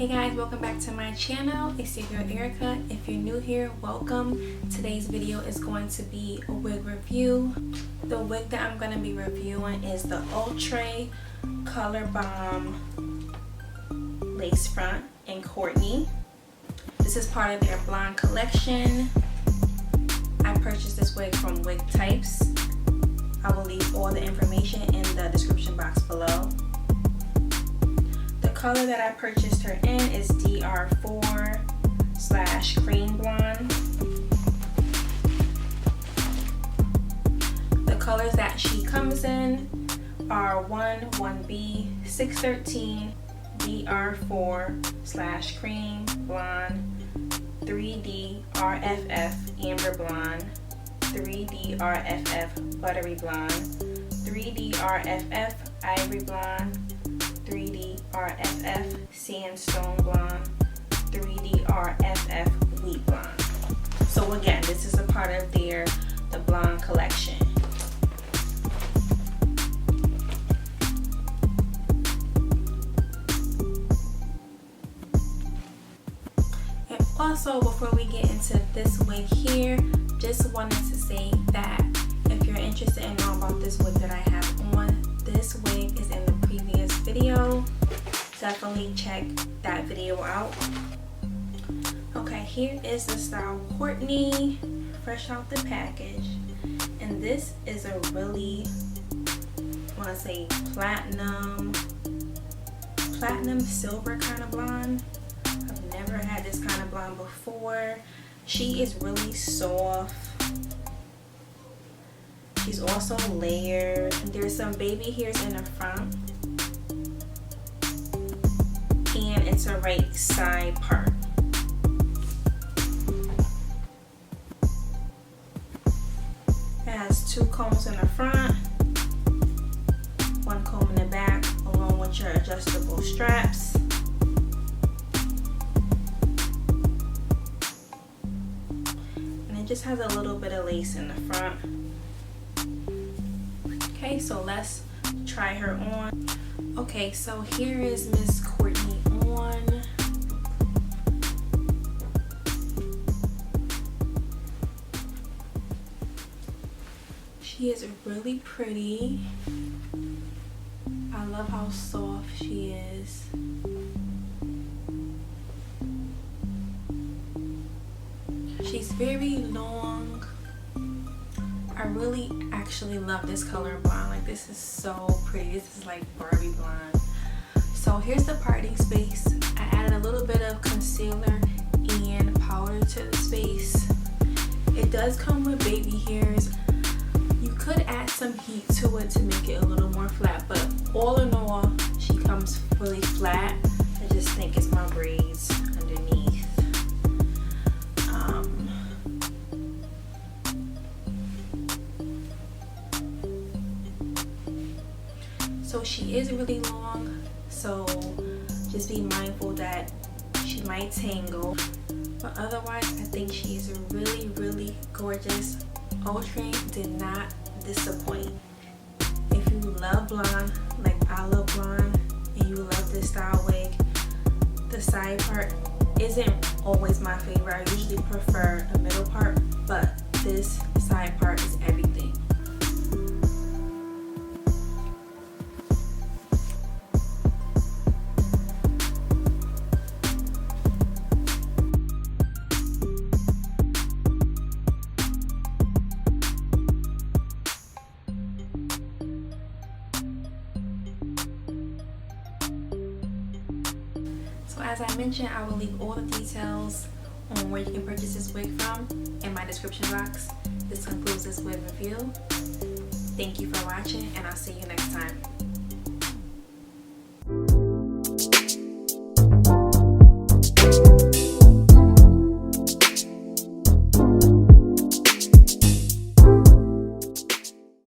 Hey guys, welcome back to my channel. It's your girl Erica. If you're new here, welcome. Today's video is going to be a wig review. The wig that I'm going to be reviewing is the Outre Color Bomb Lace Front in Kourtney. This is part of their blonde collection. I purchased this wig from Wig Types. I will leave all the information in the description box below. The color that I purchased her in is DR4/cream blonde. The colors that she comes in are 1B, 613, DR4/cream blonde, 3D RFF amber blonde, 3D RFF buttery blonde, 3D RFF ivory blonde, 3D RFF sandstone blonde, 3D RFF wheat blonde. So again, this is a part of the blonde collection. And also, before we get into this wig here, just wanted to say that if you're interested in knowing about this wig that I have on, this wig is in the previous video. Definitely check that video out. Okay, here is the style Kourtney, fresh out the package. And this is a really, I want to say platinum silver kind of blonde. I've never had this kind of blonde before. She is really soft. She's also layered. There's some baby hairs in the front. And it's a right side part. It has two combs in the front, one comb in the back, along with your adjustable straps. And it just has a little bit of lace in the front. Okay, so let's try her on. Okay, so here is Miss Kourtney on. She is really pretty. I love how soft she is. She's very long. I really actually love this color blonde. Like, this is so pretty. This is like Barbie blonde. So here's the parting space. I added a little bit of concealer and powder to the space. It does come with baby hairs. You could add some heat to it to make it a little more flat, but all in all, she comes really flat. I just think it's my braids underneath. So she is really long, so just be mindful that she might tangle. But otherwise, I think she is really, really gorgeous. Outre did not disappoint. If you love blonde, like I love blonde, and you love this style wig, the side part isn't always my favorite. I usually prefer the middle part, but this side part is everything. So as I mentioned, I will leave all the details on where you can purchase this wig from in my description box. This concludes this wig review. Thank you for watching, and I'll see you next time.